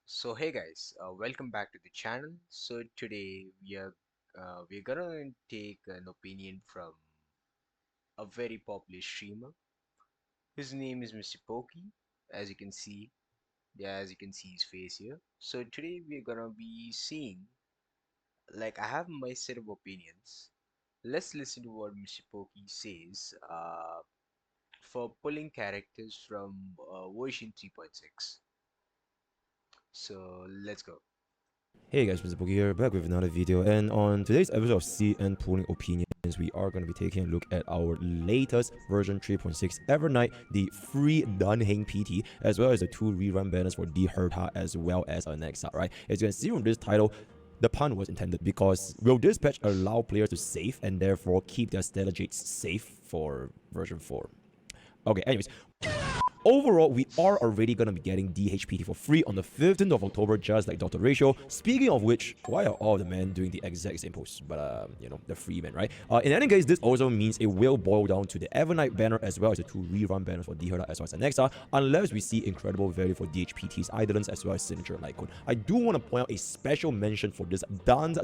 So hey guys, welcome back to the channel. So today we're gonna take an opinion from a very popular streamer. His name is Mr. Pokke, as you can see. Yeah, as you can see his face here. So today we're gonna be seeing, like, I have my set of opinions. Let's listen to what Mr. Pokke says for pulling characters from version 3.6. So let's go. Hey guys, Mr.Pokke here, back with another video, and on today's episode of CN Pooling Opinions, we are going to be taking a look at our latest version 3.6 Evernight, the free Dunhang PT, as well as the two rerun banners for theherta as well as our next right? As you can see from this title, the pun was intended because will this patch allow players to save and therefore keep their strategies safe for version 4? Okay, anyways, overall, we are already going to be getting DHPT for free on the 15th of October, just like Dr. Ratio. Speaking of which, why are all the men doing the exact same post? But, the free men, right? In any case, this also means it will boil down to the Evernight banner as well as the two rerun banners for theherta as well as the Nexa, unless we see incredible value for DHPT's Idolins as well as Signature Litecoin. I do want to point out a special mention for this Dance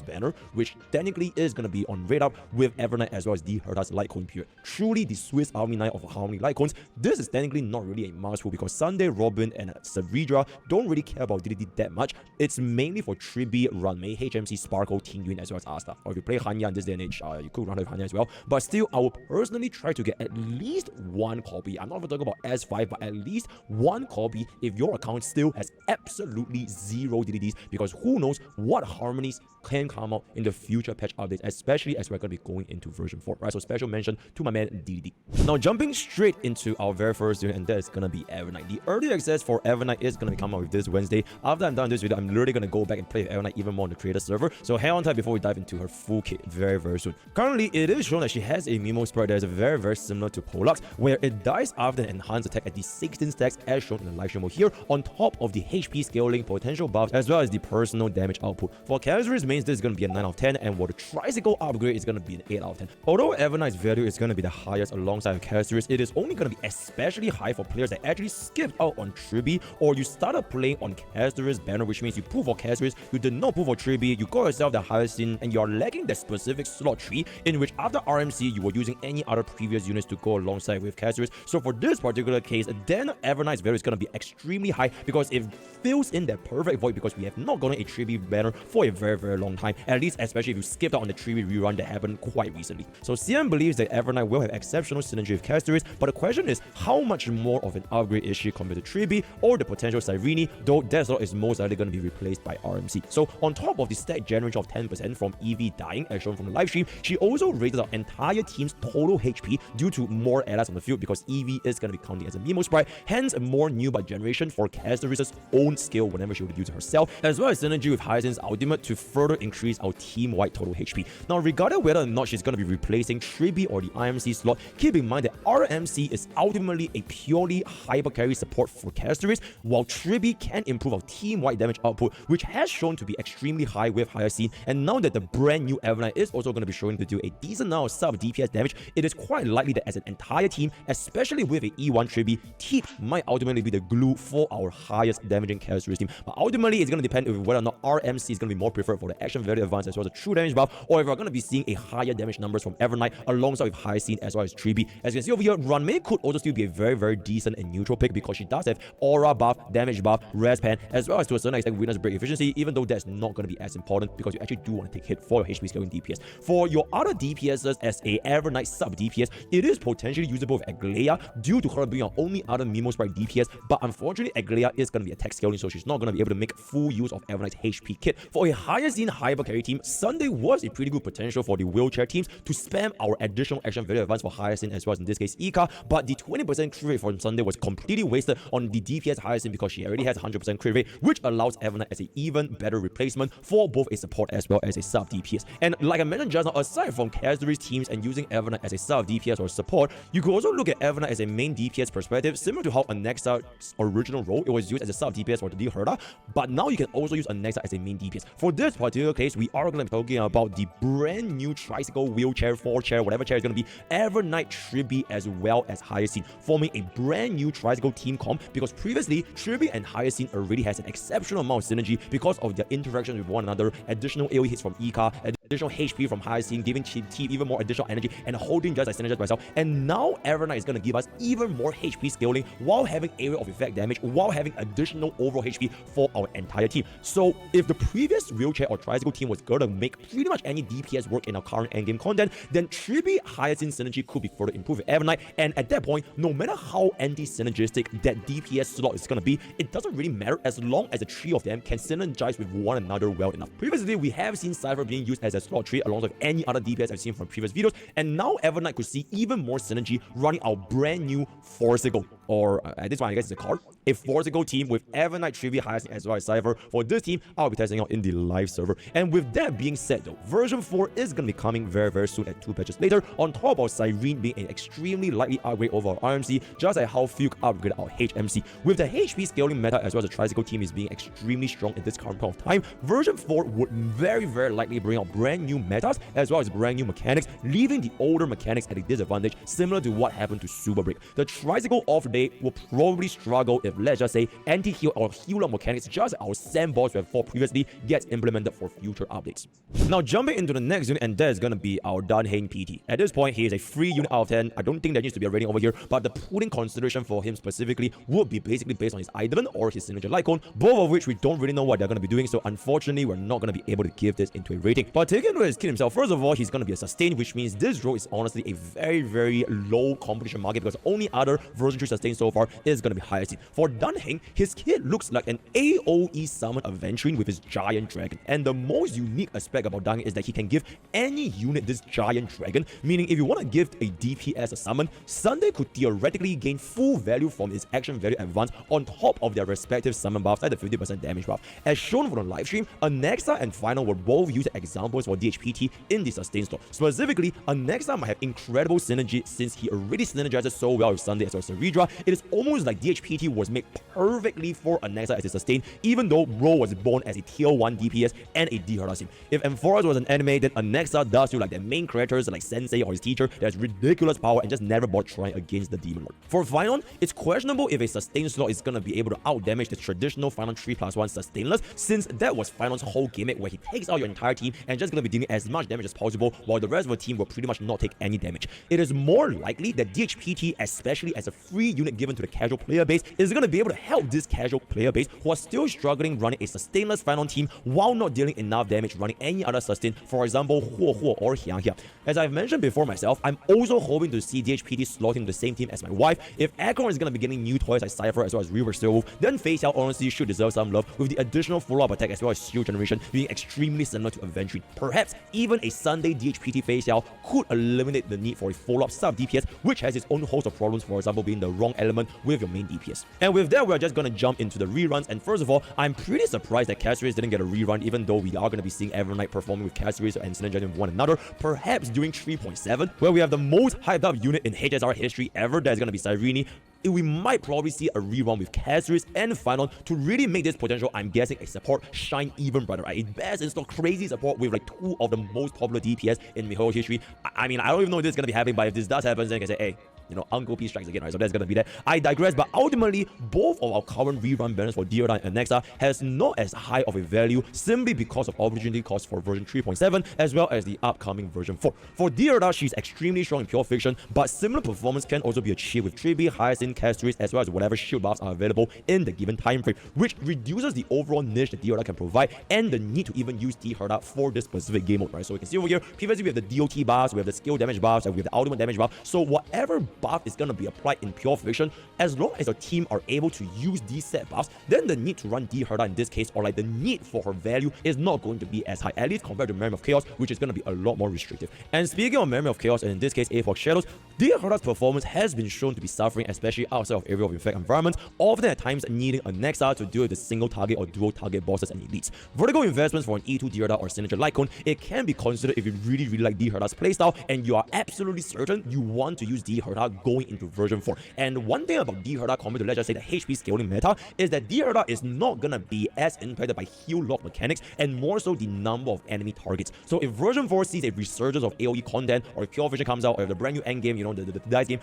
banner, which technically is going to be on radar with Evernight as well as theherta's Litecoin period. Truly the Swiss Army knife of how many Litecoins. This is technically not really a must because Sunday, Robin, and Savidra don't really care about DDD that much. It's mainly for Tribi, Runmei, HMC, Sparkle, Ting Yun, as well as Asta. Or if you play Hanya in this day and age, you could run with Hanya as well. But still, I will personally try to get at least one copy. I'm not even talking about S5, but at least one copy if your account still has absolutely zero DDDs, because who knows what harmonies can come out in the future patch updates, especially as we're going to be going into version 4, right? So special mention to my man DDD. Now, jumping straight into our very first video, and that is gonna be Evernight. The early access for Evernight is gonna be coming out with this Wednesday. After I'm done this video, I'm literally gonna go back and play with Evernight even more on the creator server. So hang on tight before we dive into her full kit very soon. Currently, it is shown that she has a Mimo sprite that is very similar to Pollux, where it dies after an enhanced attack at the 16 stacks as shown in the live stream over here, on top of the HP scaling potential buffs as well as the personal damage output. For Kazuri's mains, this is gonna be a 9 out of 10, and for the tricycle upgrade, it's gonna be an 8 out of 10. Although Evernight's value is gonna be the highest alongside Kazuri's, it is only gonna be especially high for players that actually skipped out on Tribi, or you started playing on Kazuri's banner, which means you pull for Kazuri's, you did not pull for Tribi, you got yourself the highest scene, and you're lacking the specific slot tree in which after RMC you were using any other previous units to go alongside with Kazuri's. So for this particular case, then Evernight's value is going to be extremely high because it fills in that perfect void, because we have not gotten a Tribi banner for a very long time, at least especially if you skipped out on the Tribi rerun that happened quite recently. So CM believes that Evernight will have exceptional synergy with Kazuri's, but the question is how much more of an upgrade is she compared to Tribi or the potential Cyrene, though that slot is most likely going to be replaced by RMC. So on top of the stack generation of 10% from EV dying as shown from the live stream, she also raises our entire team's total HP due to more allies on the field, because EV is going to be counting as a Mimo sprite, hence more new by generation for Kazuri's own skill whenever she would use it herself, as well as synergy with Hyacinth's ultimate to further increase our team-wide total HP. Now, regardless whether or not she's going to be replacing Tribi or the IMC slot, keep in mind that RMC is ultimately a purely hyper carry support for Kazuri's, while Tribi can improve our team-wide damage output, which has shown to be extremely high with Hyacinth. And now that the brand new Evernight is also going to be showing to do a decent amount of sub DPS damage, it is quite likely that as an entire team, especially with a E1 Tribi, Teep might ultimately be the glue for our highest damaging Kazuri's team. But ultimately, it's going to depend on whether or not RMC is going to be more preferred for the action value advance as well as the true damage buff, or if we're going to be seeing a higher damage numbers from Evernight alongside with Hyacinth as well as Tribi. As you can see over here, Runmei could also still be a very decent and neutral pick, because she does have aura buff, damage buff, res pan, as well as to a certain extent witness break efficiency, even though that's not going to be as important because you actually do want to take hit for your HP scaling DPS. For your other DPSs as a Evernight sub DPS, it is potentially usable with Aglaia due to her being our only other Mimo sprite DPS, but unfortunately Aglaia is going to be attack scaling, so she's not going to be able to make full use of Evernight's HP kit. For a higher scene hyper carry team, Sunday was a pretty good potential for the wheelchair teams to spam our additional action value advance for higher scene as well as in this case Ika, but the 20% crit rate from Sunday was completely wasted on the DPS higher scene because she already has 100% crit rate, which allows Evernight as an even better replacement for both a support as well as a sub DPS. And like I mentioned just now, aside from Kazuri's teams and using Evernight as a sub DPS or support, you could also look at Evernight as a main DPS perspective, similar to how Anexa's original role, it was used as a sub DPS for the theherta, but now you can also use Anexa as a main DPS. For this particular particular case, we are going to be talking about the brand new tricycle, wheelchair, four-chair, whatever chair is going to be, Evernight, Tribi, as well as Hyacinth, forming a brand new tricycle team comp, because previously, Tribi and Hyacinth already has an exceptional amount of synergy because of their interaction with one another, additional AoE hits from Ika, additional HP from Hyacinth, giving team even more additional energy, and holding just like synergized by itself. And now Evernight is going to give us even more HP scaling while having area of effect damage, while having additional overall HP for our entire team. So if the previous wheelchair or tricycle team was going to make pretty much any DPS work in our current endgame content, then Tribi Hyacinth synergy could be further improved with Evernight. And at that point, no matter how anti-synergistic that DPS slot is going to be, it doesn't really matter as long as the three of them can synergize with one another well enough. Previously, we have seen Cypher being used as a slot tree alongside any other DPS I've seen from previous videos, and now Evernight could see even more synergy running our brand new Forcicle, or at this point I guess it's a card, a Forcicle team with Evernight, Trivi, Hyacinth, as well as Cypher. For this team, I'll be testing out in the live server. And with that being said though, version 4 is going to be coming very soon at 2 patches later, on top of Cyrene being an extremely lightly upgrade over our RMC, just like how Fuke upgraded our HMC. With the HP scaling meta as well as the tricycle team is being extremely strong at this current point of time, version 4 would very likely bring out brand new metas as well as brand new mechanics, leaving the older mechanics at a disadvantage, similar to what happened to Super Break. The tricycle of the day will probably struggle if, let's just say, anti-heal or heal-up mechanics, just as our sandbox we have fought previously, gets implemented for future updates. Now jumping into the next unit, and that is going to be our Dunhane PT. At this point, he is a free unit out of 10. I don't think there needs to be a rating over here, but the pooling consideration for him specifically would be basically based on his Eidolon or his signature Lycon, both of which we don't really know what they're going to be doing, so unfortunately we're not going to be able to give this into a rating. But taking into his kit himself, first of all, he's going to be a sustain, which means this role is honestly a very low competition market, because the only other version 3 sustain so far is going to be Hyacinth. For Dunhane, his kit looks like an AoE summon Aventurine with his giant dragon, and the most unique aspect about Dunhane is that he can give any unit this giant dragon, meaning if you want to give a DPS a summon, Sunday could theoretically gain full value from his action value advance on top of their respective summon buffs like the 50% damage buff. As shown for the livestream, Anexa and Final were both used as examples for DHPT in the sustain slot. Specifically, Anexa might have incredible synergy since he already synergizes so well with Sunday as well as Saridra. It is almost like DHPT was made perfectly for Anexa as a sustain, even though Ro was born as a tier 1 DPS and a DHRTA sim. If Amphoras was an anime, then Anexa does feel like their main characters like Sensei or his teacher that has ridiculous power and just never bothered trying against the Demon Lord. For Finon, it's questionable if a sustain slot is gonna be able to outdamage the traditional Finon 3+1 sustainless, since that was Finon's whole gimmick where he takes out your entire team and just gonna be dealing as much damage as possible while the rest of the team will pretty much not take any damage. It is more likely that DHPT, especially as a free unit given to the casual player base, is gonna be able to help this casual player base who are still struggling running a sustainless Finon team while not dealing enough damage running any other sustain, for example Huo or Hyang. As I've mentioned before myself, I'm also hoping to see DHPT slotting the same team as my wife. If Acorn is gonna be getting new toys like Cypher as well as Reaver Silver, then Face Xiao honestly should deserve some love, with the additional follow-up attack as well as shield generation being extremely similar to Aventurine. Perhaps even a Sunday DHPT Face Xiao could eliminate the need for a follow-up sub DPS, which has its own host of problems, for example being the wrong element with your main DPS. And with that, we're just gonna jump into the reruns, and first of all, I'm pretty surprised that Caceres didn't get a rerun, even though we are gonna be seeing Evernight performing with Caceres and synergizing with one another, perhaps during 3.7, where we have the most hyped up unit in HSR history ever, that's gonna be Cyrene. We might probably see a rerun with Caceres and Finon to really make this potential, I'm guessing, a support shine even brighter. Right? It best install crazy support with like 2 of the most popular DPS in MiHoYo history. I mean, I don't even know if this is gonna be happening, but if this does happen, then I can say, hey, you know, Uncle P strikes again, right? So that's gonna be that. I digress, but ultimately, both of our current rerun banners for theherta and Anexa has not as high of a value simply because of opportunity cost for version 3.7 as well as the upcoming version 4. For theherta, she's extremely strong in pure fiction, but similar performance can also be achieved with Tribi, Hyacinth, Caceres, as well as whatever shield buffs are available in the given time frame, which reduces the overall niche that theherta can provide and the need to even use theherta for this specific game mode, right? So we can see over here, previously we have the DOT buffs, we have the skill damage buffs, and we have the ultimate damage buff. So whatever buff is going to be applied in pure fiction, as long as your team are able to use these set buffs, then the need to run theherta in this case, or like the need for her value, is not going to be as high, at least compared to Memory of Chaos, which is going to be a lot more restrictive. And speaking of Memory of Chaos, and in this case Apoc Shadows, theherta's performance has been shown to be suffering, especially outside of area of effect environments, often at times needing Anexa to deal with the single target or dual target bosses and elites. Vertical investments for an E2 theherta or signature Lycon, it can be considered if you really like theherta's playstyle and you are absolutely certain you want to use theherta theherta going into version 4. And one thing about theherta compared to, let's just say, the HP scaling meta is that theherta is not gonna be as impacted by heal lock mechanics and more so the number of enemy targets. So if version 4 sees a resurgence of AoE content, or if Pure Vision comes out, or if the brand new endgame, the dice game,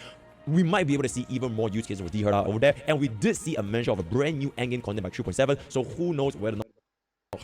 we might be able to see even more use cases with theherta over there. And we did see a mention of a brand new endgame content by 3.7, so who knows whether or not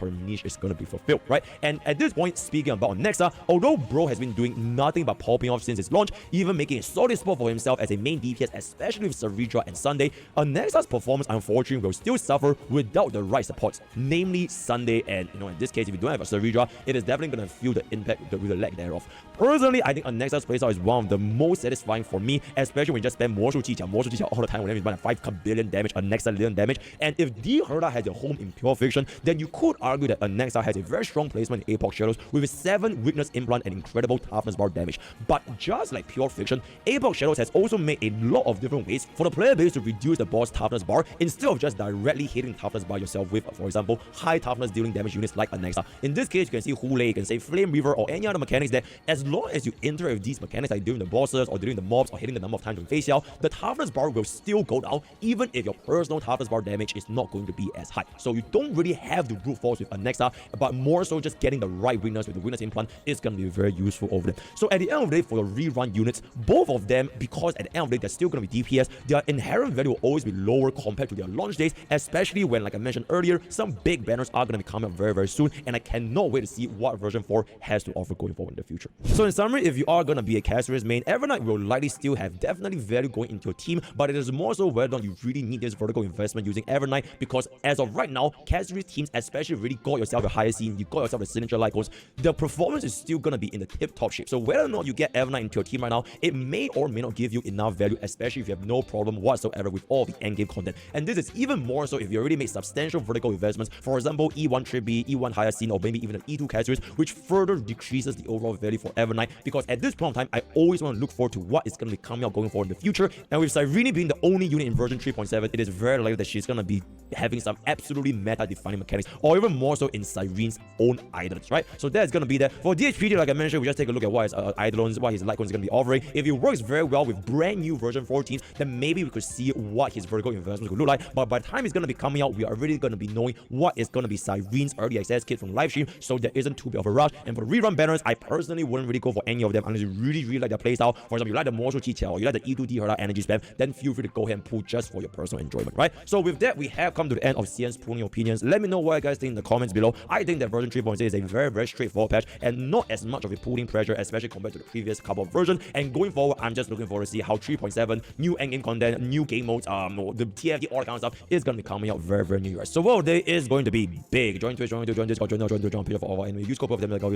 her niche is going to be fulfilled, right? And at this point, speaking about Nexa, although bro has been doing nothing but popping off since its launch, even making a solid spot for himself as a main DPS, especially with Saridra and Sunday, Nexa's performance unfortunately will still suffer without the right supports, namely Sunday. And in this case, if you don't have a Saridra, it is definitely going to feel the impact with the lack thereof. Personally, I think Nexa's playstyle is one of the most satisfying for me, especially when you just spend more Chi all the time whenever you run a 5 billion damage, a Nexa billion damage. And if theherta has a home in Pure Fiction, then you could argue that Nexa has a very strong placement in Apoc Shadows with a 7 weakness implant and incredible toughness bar damage. But just like Pure Fiction, Apoc Shadows has also made a lot of different ways for the player base to reduce the boss toughness bar instead of just directly hitting toughness bar yourself with, for example, high toughness dealing damage units like Nexa. In this case, you can see Hule, you can say Flame Reaver, or any other mechanics that as long as you interact with these mechanics like during the bosses or during the mobs or hitting the number of times you face out, the toughness bar will still go down even if your personal toughness bar damage is not going to be as high. So you don't really have to brute force with Nexa, but more so just getting the right weakness with the weakness implant is going to be very useful over there. So at the end of the day, for the rerun units, both of them, because at the end of the day they're still going to be DPS, their inherent value will always be lower compared to their launch days, especially when, like I mentioned earlier, some big banners are going to be coming up very, very soon, and I cannot wait to see what version 4 has to offer going forward in the future. So in summary, if you are going to be a Caceres main, Evernight will likely still have definitely value going into your team, but it is more so whether or not you really need this vertical investment using Evernight, because as of right now, Caceres teams especially really got yourself a higher scene, you got yourself a signature like goals, the performance is still going to be in the tip-top shape. So whether or not you get Evernight into your team right now, it may or may not give you enough value, especially if you have no problem whatsoever with all the endgame content. And this is even more so if you already made substantial vertical investments, for example, E1 Tribby, E1 higher scene, or maybe even an E2 Caceres, which further decreases the overall value for Evernight, because at this point in time, I always want to look forward to what is going to be coming out going forward in the future. And with Cyrene being the only unit in version 3.7, it is very likely that she's going to be having some absolutely meta-defining mechanics, or even more so in Cyrene's own items, right? So that's going to be there. For DHPD, like I mentioned, we just take a look at what his Eidolons, what his Lycons is going to be offering. If it works very well with brand new version 14, then maybe we could see what his vertical investments could look like. But by the time it's going to be coming out, we are really going to be knowing what is going to be Cyrene's early access kit from livestream, so there isn't too big of a rush. And for the rerun banners, I personally wouldn't really go for any of them unless you really, really like their playstyle. For example, you like the Morsho Chicha, or you like the E2 theherta energy spam, then feel free to go ahead and pull just for your personal enjoyment, right? So with that, we have come to the end of CN's pooling opinions. Let me know what you guys think in the comments below. I think that version 3.6 is a very, very straightforward patch and not as much of a pooling pressure, especially compared to the previous couple of versions. And going forward, I'm just looking forward to see how 3.7, new endgame content, new game modes, the TFT, all that kind of stuff is going to be coming out very, very new. So well, day is going to be big. Join Twitch, join Discord, join Twitter for all our enemies. Use code of them like all.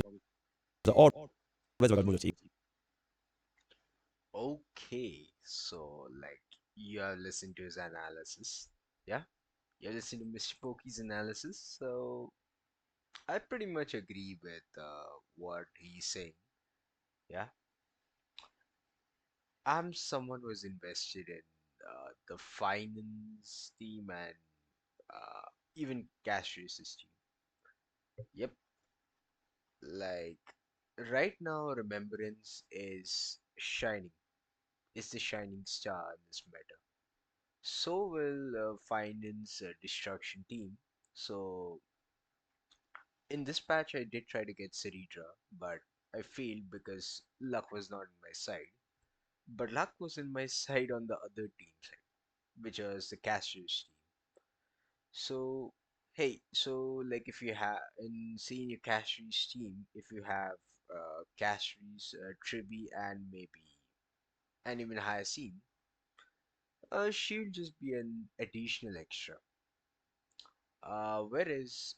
Okay, so like you are listening to his analysis, yeah? You're listening to Mr. Pokke's analysis, so I pretty much agree with what he's saying. Yeah, I'm someone who's invested in the finance team and even cash team. Yep, like right now, Remembrance is shining. Is the shining star in this meta. So will finance destruction team. So in this patch, I did try to get Saritra, but I failed because luck was not on my side. But luck was in my side on the other team side, which was the casters team. So hey, so like if you have in seeing your casters team, if you have casters, Tribi, and maybe and even Hyacinth, she'll just be an additional extra. Whereas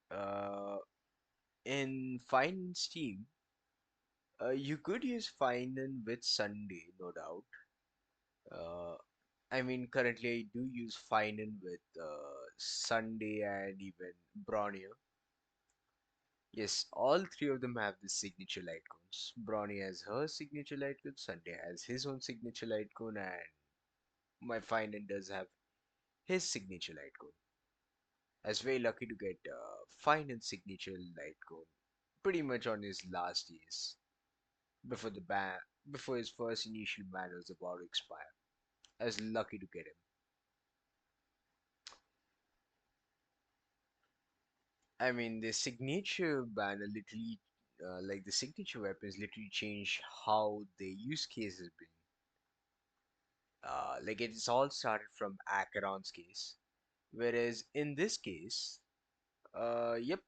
uh, in finance team, you could use Finan with Sunday, no doubt. Uh, I mean, currently I do use Finan with Sunday and even Bronnier. Yes, all three of them have the signature light cones. Bronny has her signature light cone, Sunday has his own signature light cone, and my Finan does have his signature light cone. I was very lucky to get Finance signature light cone pretty much on his last days. before the ban before his first initial ban was about to expire. I was lucky to get him. I mean, the signature banner literally, like the signature weapons, literally changed how the use case has been. Like it's all started from Acheron's case, whereas in this case, yep.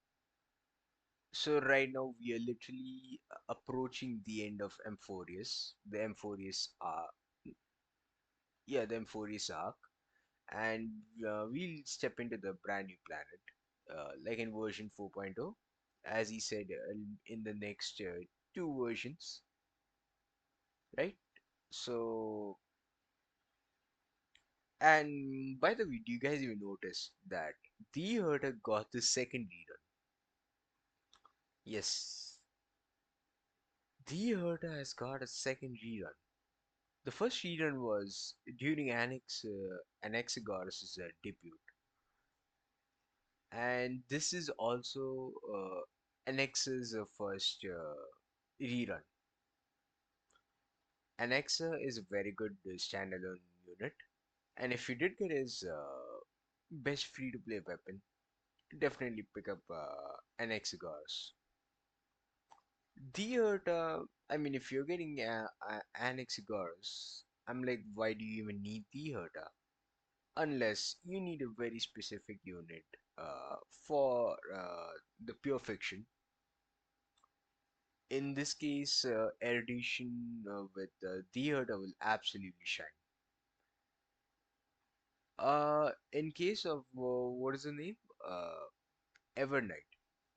So right now we are literally approaching the end of Amphorius, the Amphorius yeah, the Amphorius arc, and we'll step into the brand new planet, like in version 4.0, as he said in the next two versions, right? So, and by the way, do you guys even notice that the Herta got the second rerun? Yes, the Herta has got a second rerun. The first rerun was during Anaxagoras' debut, and this is also Annex's first rerun. Annexa is a very good standalone unit, and if you did get his best free-to-play weapon, definitely pick up Anaxagoras. I mean, if you're getting Anaxagoras, I'm like, why do you even need the Herta? Unless you need a very specific unit for the pure fiction. In this case, erudition with the Herta will absolutely shine. In case of what is the name? Evernight.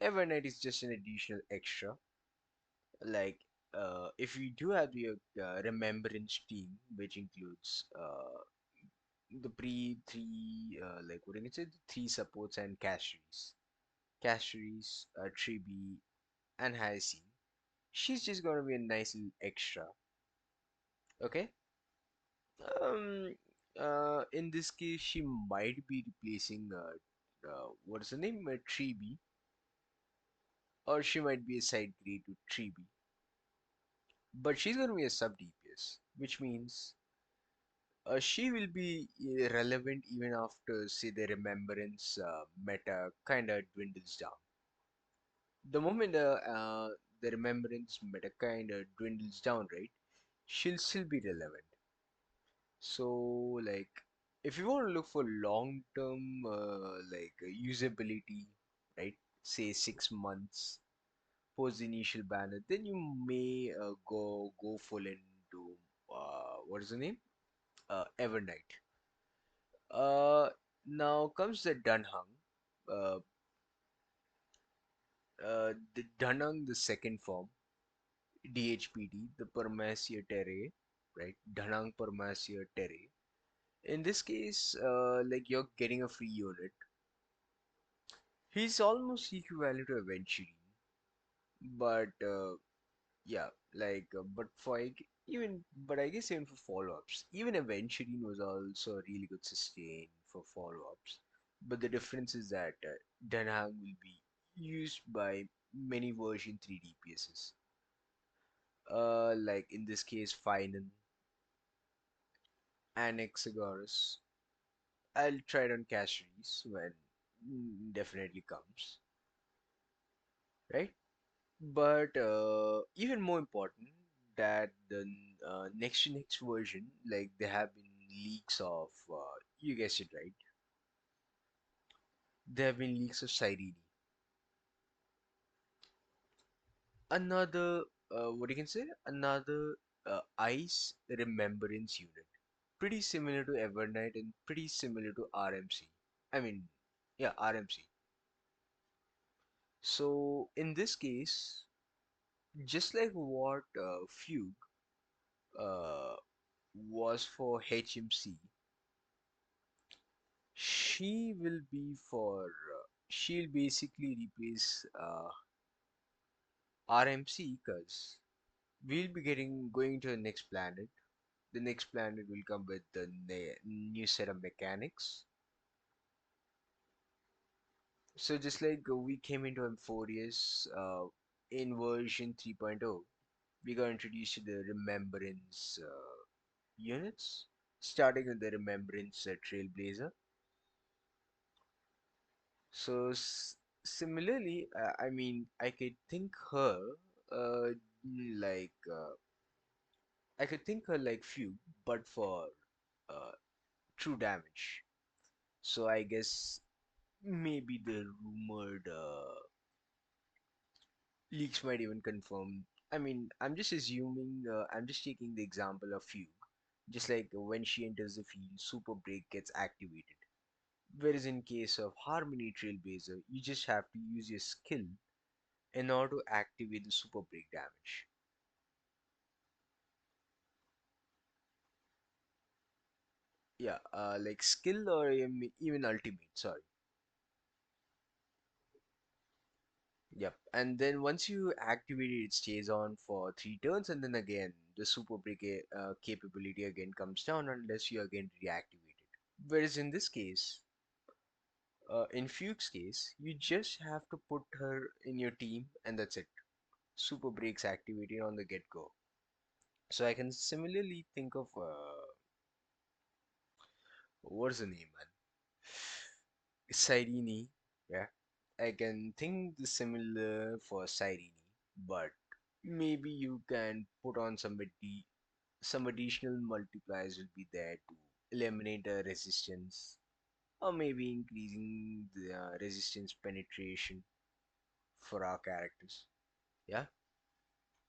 Evernight is just an additional extra. Like, if you do have the remembrance team, which includes the pre three, like what do you say, the three supports and Cacheries, Tribi, and Hyacinth. She's just gonna be a nice little extra. Okay. Um. In this case, she might be replacing what is the name? Tribi, or she might be a side grade to Tribi. But she's gonna be a sub DPS, which means she will be relevant even after, say, the remembrance meta kinda dwindles down. The moment the remembrance meta kinda dwindles down, right? She'll still be relevant. So, like, if you want to look for long-term, usability, right? Say 6 months post the initial banner, then you may go full into what is the name? Evernight. Uh, Now comes the Dunhung. Uh, the Dunhung, the second form, DHPD, the Parmasia terre, right? Dunhung Parmasia terre. In this case, like you're getting a free unit. He's almost equivalent to a Venturine, but yeah, but but I guess even for follow-ups, even a Venturine was also a really good sustain for follow-ups. But the difference is that Danhang will be used by many version 3 DPSs. Like in this case, Finan and Exagoras. I'll try it on Cacheries when definitely comes, right? But even more important that the next version, like there have been leaks of, you guessed it right, there have been leaks of Cyrene, another what you can say, another ice remembrance unit, pretty similar to Evernight and pretty similar to RMC. I mean, yeah, RMC. So in this case, just like what Fugue uh, was for HMC, she will be for she'll basically replace RMC because we'll be getting going to the next planet. The next planet will come with the new set of mechanics. So just like we came into Amphorius in version 3.0, We got introduced to the remembrance units, starting with the remembrance trailblazer. So similarly, I mean, I could think her uh, like I could think her like few, but for uh, true damage. So I guess maybe the rumored leaks might even confirm. I mean, I'm just assuming. I'm just taking the example of few. Just like when she enters the field, Super Break gets activated. Whereas in case of Harmony Trailblazer, you just have to use your skill in order to activate the Super Break damage. Yeah, like skill or even ultimate. Sorry. Yep. And then once you activate it, it stays on for 3 turns, and then again the Super Break capability again comes down unless you again reactivate it. Whereas in this case, in Fuchs' case, you just have to put her in your team, and that's it. Super Breaks activated on the get-go. So I can similarly think of what's the name, man? Sirini. Yeah, I can think the similar for Sirini, but maybe you can put on some additional multipliers will be there to eliminate a resistance, or maybe increasing the resistance penetration for our characters. Yeah,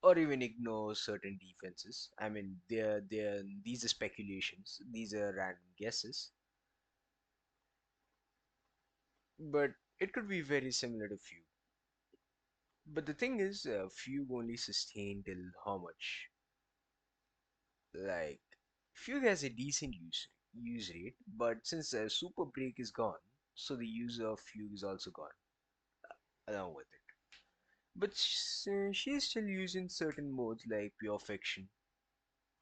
or even ignore certain defenses. I mean, these are speculations, these are random guesses, but it could be very similar to Fugue. But the thing is, Fugue only sustain till how much? Like, Fugue has a decent use rate, but since Super Break is gone, so the use of Fugue is also gone along with it. But she is still using certain modes like Pure Fiction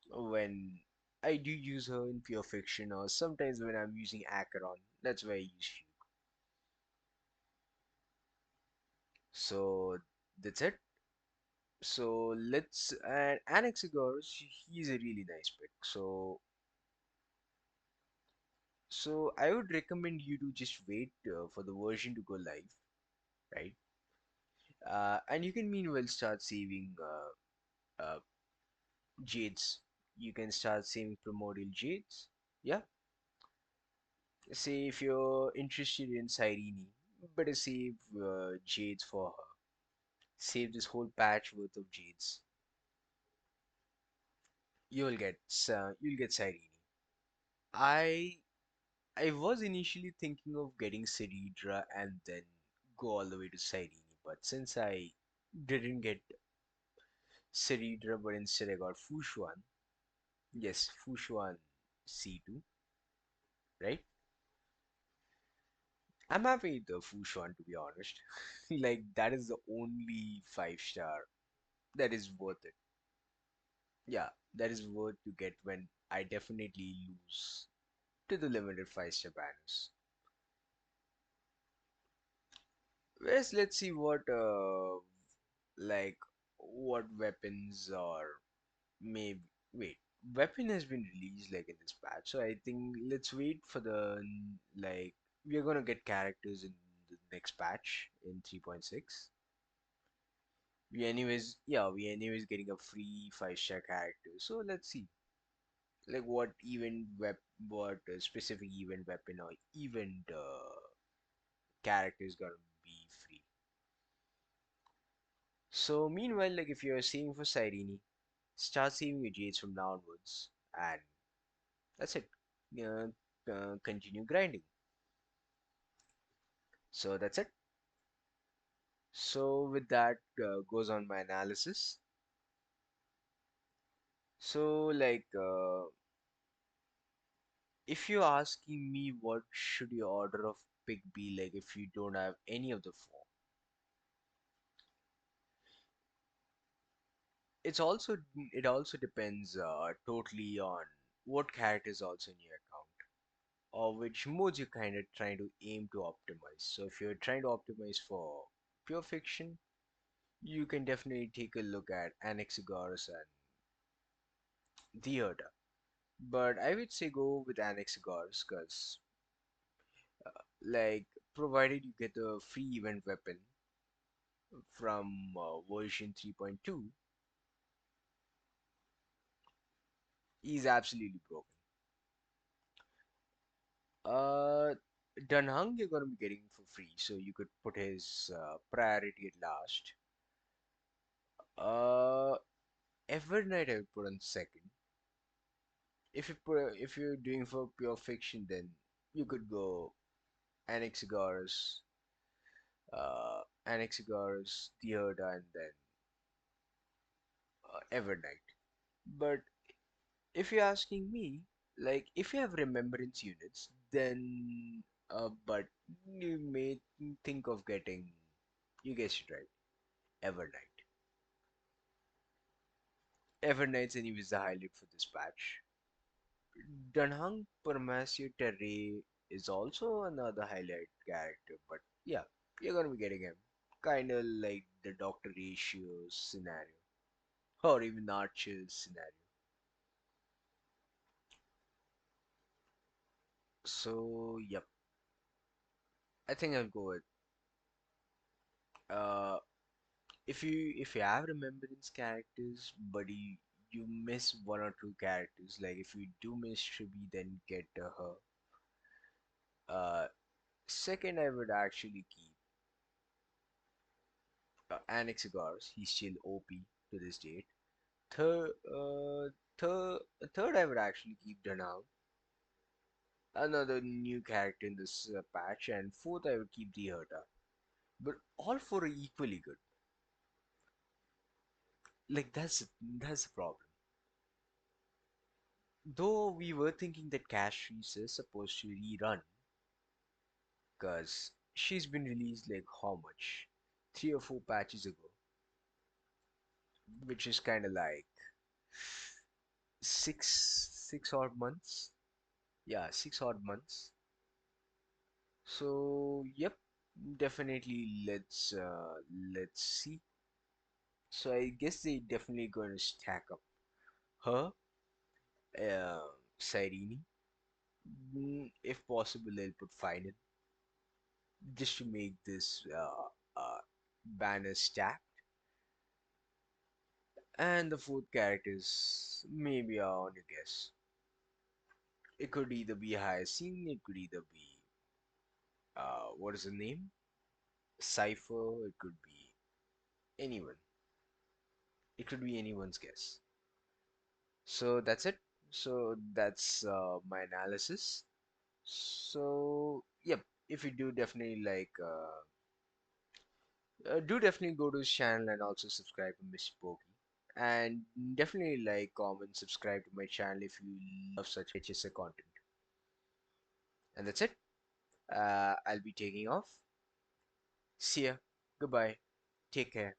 when I do use her in Pure Fiction, or sometimes when I'm using Acheron. That's where I use Fugue. So that's it. So let's and Anaxagoras, he's a really nice pick. So I would recommend you to just wait for the version to go live, right? And you can meanwhile start saving jades. You can start saving primordial jades. Yeah. Say if you're interested in Cyrene, better save jades for her. Save this whole patch worth of jades. You'll get Cyrene. I I was initially thinking of getting Ceridra and then go all the way to Cyrene, but since I didn't get Ceridra, but instead I got Fushuan. Yes, Fushuan C2, right? I'm happy with the Fushuan to be honest. Like that is the only 5 star that is worth it. Yeah, that is worth to get when I definitely lose to the limited 5 star banners. Whereas let's see like what weapons or maybe wait weapon has been released like in this patch, so I think let's wait for the like we're gonna get characters in the next patch in 3.6. We anyways getting a free 5 star character, so let's see like what specific event weapon or event character is gonna be free. So meanwhile, like if you're saving for Cyrene, start saving your jades from now onwards, and that's it. Continue grinding. So that's it. So with that goes on my analysis. So like if you're asking me what should your order of pick be like if you don't have any of the four, it also depends totally on what character is also in your account or which modes you're kind of trying to aim to optimize. So if you're trying to optimize for pure fiction, you can definitely take a look at Anaxagoras and theherta. But I would say go with Anaxagoras because, like, provided you get a free event weapon from version 3.2, he's absolutely broken. Uh, Dunhung you're gonna be getting for free, so you could put his priority at last. Uh, Evernight I would put on second. If you're doing for pure fiction, then you could go Anaxagoras, Anaxagoras, Theoda, and then Evernight. But if you're asking me, like if you have remembrance units, then but you may think of getting, you guessed it right, Evernight. Evernight's anyways the highlight for this patch. Dunhang Parmasio Terre is also another highlight character, but yeah, you're gonna be getting him. Kinda like the Dr. Ratio scenario, or even Archer's scenario. So, yep, I think I'll go with uh if you have remembrance characters, but you miss one or two characters, like if you do miss Shibi, then get her. Second, I would actually keep Anaxagoras. He's still OP to this date. Third, third, third, I would actually keep Danao, another new character in this patch, and fourth, I would keep the Herta. But all four are equally good. Like that's the problem. Though we were thinking that Cash Reese is supposed to rerun, cause she's been released like how much, 3 or 4 patches ago, which is kind of like six odd months. Yeah, 6 odd months. So yep, definitely let's see. So I guess they definitely going to stack up her, Cyrene. If possible, they'll put final just to make this banner stack. And the fourth characters maybe are on your guess. It could either be Hyacinth, it could either be what is the name? Cypher, it could be anyone. It could be anyone's guess. So that's it. So that's my analysis. So yep, if you do definitely do definitely go to his channel and also subscribe to Mr.Pokke. And definitely like, comment, subscribe to my channel if you love such HSR content. And that's it. I'll be taking off. See ya. Goodbye. Take care.